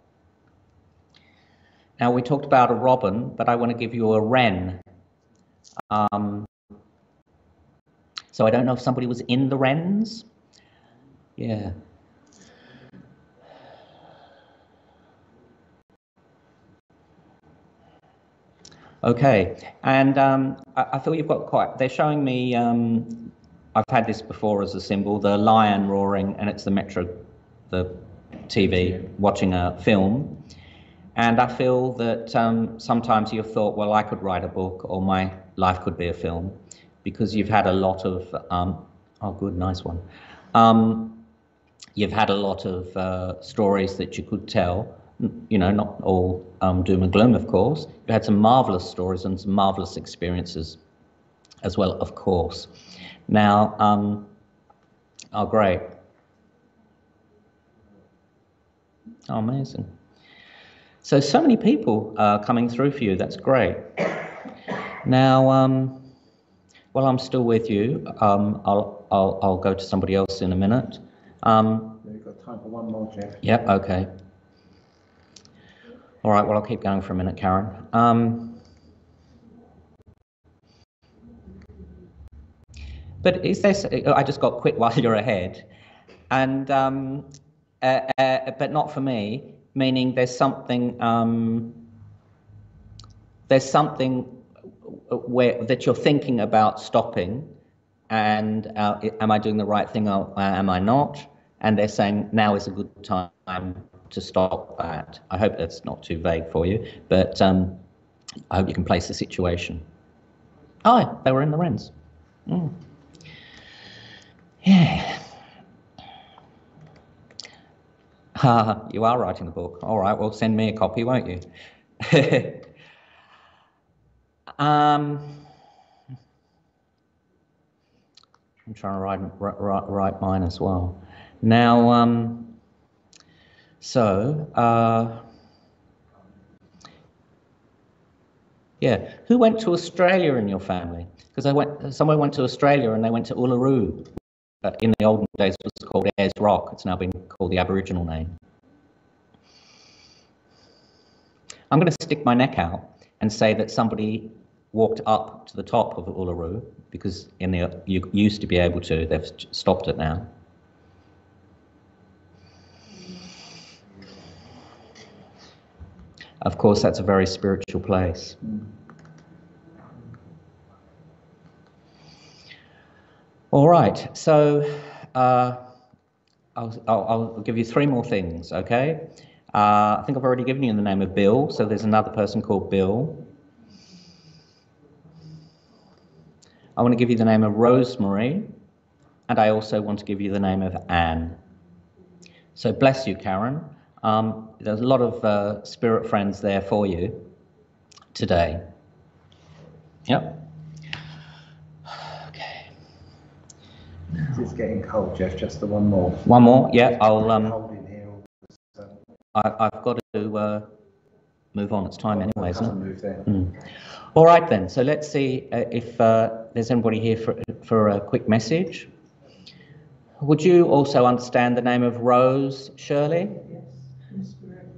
Now, we talked about a robin, but I want to give you a wren. So I don't know if somebody was in the wrens. Yeah. Okay, and I feel you've got quite, they're showing me, I've had this before as a symbol, the lion roaring, and it's the TV, watching a film. And I feel that sometimes you've thought, well, I could write a book, or my life could be a film, because you've had a lot of, oh good, nice one. You've had a lot of stories that you could tell, you know, not all doom and gloom, of course. You've had some marvelous stories and some marvelous experiences as well, of course. Now, oh, great. Oh, amazing. So many people coming through for you, that's great. Now, well, I'm still with you. I'll go to somebody else in a minute. We've got time for one more, Jeff. Yep, okay. All right, well, I'll keep going for a minute, Karen. But is this, I just got quick while you're ahead, and but not for me, meaning there's something where that you're thinking about stopping, and am I doing the right thing or am I not? And they're saying now is a good time to stop that. I hope that's not too vague for you, but I hope you can place the situation. Oh, they were in the wrens. Mm. Yeah. You are writing the book. All right, well, send me a copy, won't you? I'm trying to write mine as well. Now, yeah, who went to Australia in your family? Because someone went to Australia and they went to Uluru. In the olden days it was called Ayers Rock. It's now been called the Aboriginal name. I'm going to stick my neck out and say that somebody walked up to the top of Uluru, because you used to be able to, they've stopped it now. Of course, that's a very spiritual place. All right, so I'll give you 3 more things, okay? I think I've already given you the name of Bill, so there's another person called Bill. I want to give you the name of Rosemary, and I also want to give you the name of Anne. So bless you, Karen. There's a lot of spirit friends there for you today. Yep. Okay. It's getting cold, Jeff. Just the one more. One more? Yeah, I'll. Cold in here. I've got to move on. It's time anyway, isn't it? Move there. All right then. So let's see if there's anybody here for a quick message. Would you also understand the name of Rose Shirley? Yes.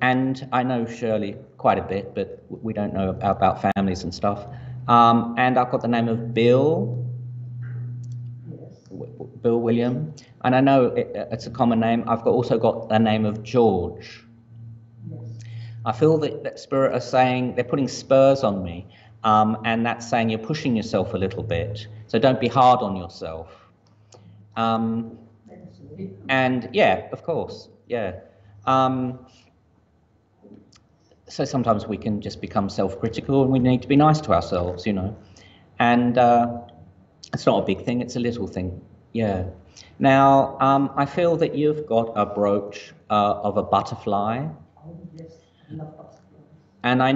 And I know Shirley quite a bit, but we don't know about families and stuff. And I've got the name of Bill. Yes. Bill William. And I know it's a common name. I've also got the name of George. Yes. I feel that Spirit are saying, they're putting spurs on me. And that's saying you're pushing yourself a little bit. So don't be hard on yourself. And yeah, of course, yeah. So sometimes we can just become self-critical and we need to be nice to ourselves, you know. And it's not a big thing, it's a little thing, yeah. Now, I feel that you've got a brooch of a butterfly. Oh, yes, I love butterflies. And I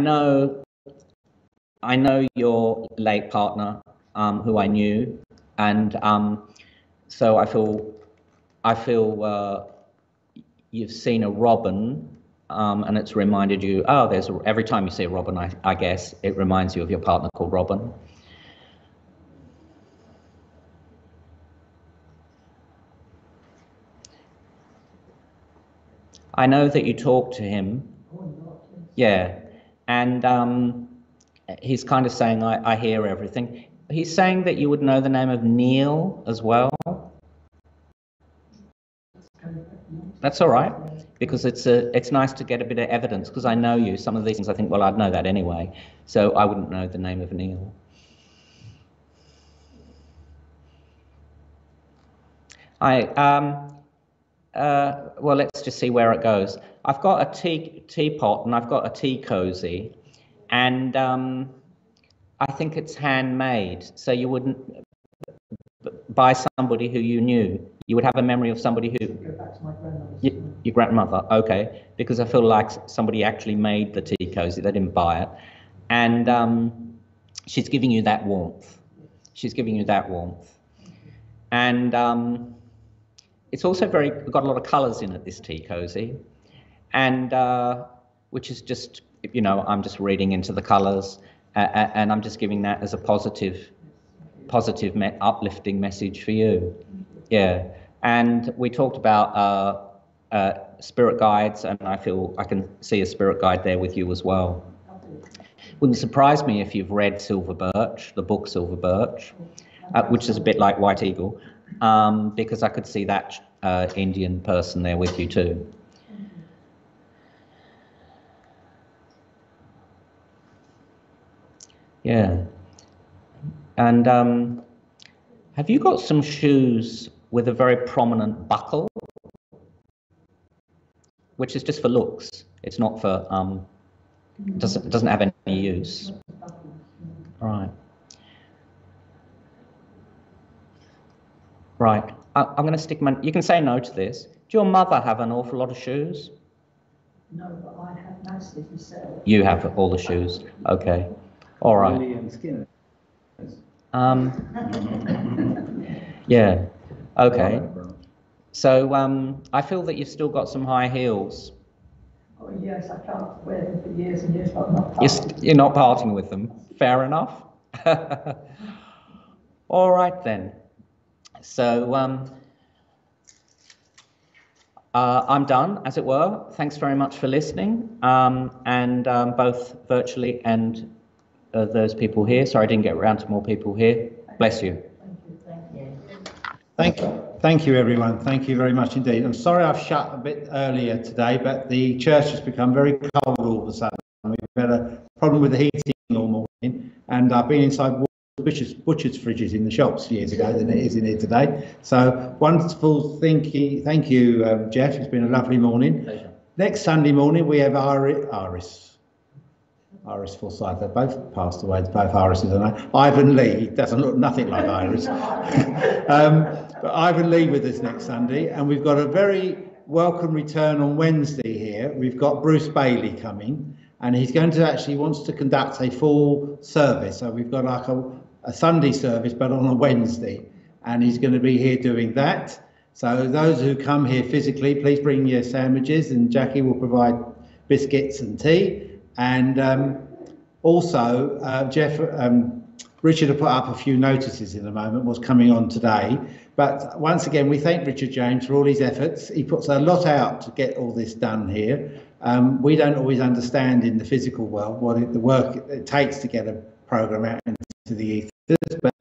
know your late partner, who I knew, and so I feel you've seen a robin, and it's reminded you. Oh, every time you see a robin, I guess it reminds you of your partner called Robin. I know that you talked to him. Yeah, and he's kind of saying, I hear everything. He's saying that you would know the name of Neil as well. That's all right, because it's nice to get a bit of evidence, because I know you. Some of these things I think, well, I'd know that anyway, so I wouldn't know the name of Neil. Well, let's just see where it goes. I've got a teapot and I've got a tea cozy, and I think it's handmade, so you wouldn't by somebody who you knew. You would have a memory of somebody who... Go back to my grandmother's. Your grandmother, okay, because I feel like somebody actually made the tea cozy, they didn't buy it, and she's giving you that warmth. She's giving you that warmth, and it's also got a lot of colours in it, this tea cozy, and which is just, you know, I'm just reading into the colours, and I'm just giving that as a positive, uplifting message for you. Yeah, and we talked about spirit guides, and I feel I can see a spirit guide there with you as well. Wouldn't surprise me if you've read Silver Birch, the book Silver Birch, which is a bit like White Eagle, because I could see that Indian person there with you too. Yeah. And have you got some shoes with a very prominent buckle, which is just for looks? It's not for doesn't have any use. All right. Right. I'm going to stick my... You can say no to this. Do your mother have an awful lot of shoes? No, but I have massive myself. You have all the shoes. Okay. All right. Yeah. Okay. So I feel that you've still got some high heels. Oh yes, I can't wear them for years and years, but I'm not parting. You're not parting with them. Fair enough. All right then. So I'm done, as it were. Thanks very much for listening, and both virtually and those people here. Sorry I didn't get around to more people here. Bless you. Thank you, everyone. Thank you very much indeed. I'm sorry I've shut a bit earlier today, but the church has become very cold all of a sudden. We've had a problem with the heating all morning, and I've been inside butcher's fridges in the shops years ago than it is in here today. So wonderful. Thank you, Jeff. It's been a lovely morning. Pleasure. Next Sunday morning we have Iris Forsyth. They both passed away. It's both Irises, and Ivan Lee doesn't look nothing like Iris. But Ivan Lee with us next Sunday, and we've got a very welcome return on Wednesday here. We've got Bruce Bailey coming, and he's going to wants to conduct a full service. So we've got like a Sunday service, but on a Wednesday, and he's going to be here doing that. So those who come here physically, please bring your sandwiches, and Jackie will provide biscuits and tea. And also, Richard will put up a few notices in a moment, what's coming on today. But once again, we thank Richard James for all his efforts. He puts a lot out to get all this done here. We don't always understand in the physical world the work it takes to get a programme out into the ethers. But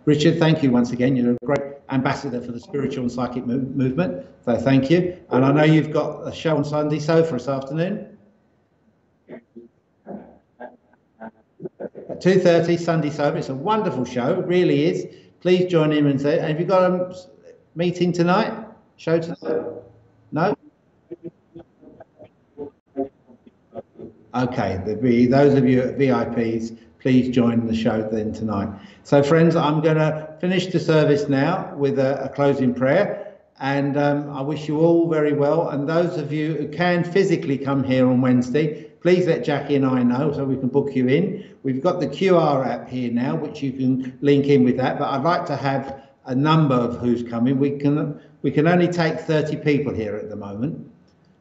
Richard, thank you once again. You're a great ambassador for the spiritual and psychic movement. So thank you. And I know you've got a show on Sunday, so for this afternoon. At 2:30 Sunday service, a wonderful show, it really is. Please join him and say, have you got a meeting tonight? Show tonight? No? Okay, those of you at VIPs, please join the show then tonight. So friends, I'm going to finish the service now with a closing prayer, and I wish you all very well. And those of you who can physically come here on Wednesday, please let Jackie and I know so we can book you in. We've got the QR app here now, which you can link in with that, but I'd like to have a number of who's coming. We can only take 30 people here at the moment.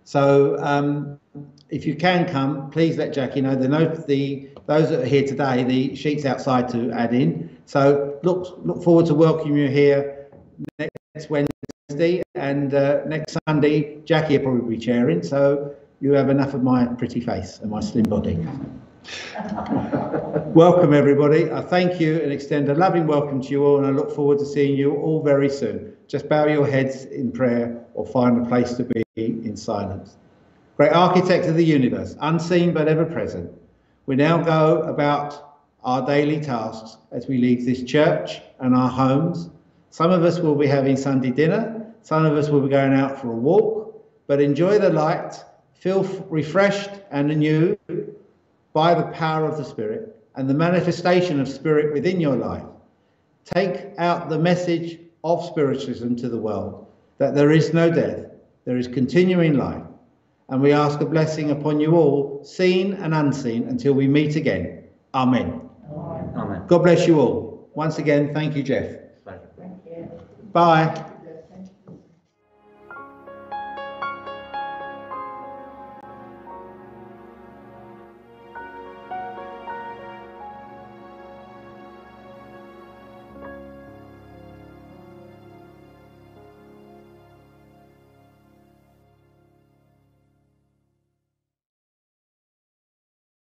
So if you can come, please let Jackie know. Those that are here today, the sheet's outside to add in. So look forward to welcoming you here next Wednesday. and next Sunday Jackie will probably be chairing, so you have enough of my pretty face and my slim body. Welcome everybody. I thank you and extend a loving welcome to you all, and I look forward to seeing you all very soon. Just bow your heads in prayer or find a place to be in silence. Great architect of the universe, unseen but ever present, we now go about our daily tasks as we leave this church and our homes. Some of us will be having Sunday dinner, some of us will be going out for a walk, but enjoy the light, feel refreshed and renewed by the power of the Spirit and the manifestation of Spirit within your life. Take out the message of spiritualism to the world, that there is no death, there is continuing life. And we ask a blessing upon you all, seen and unseen, until we meet again. Amen. Amen. God bless you all. Once again, thank you, Jeff. Pleasure. Thank you. Bye.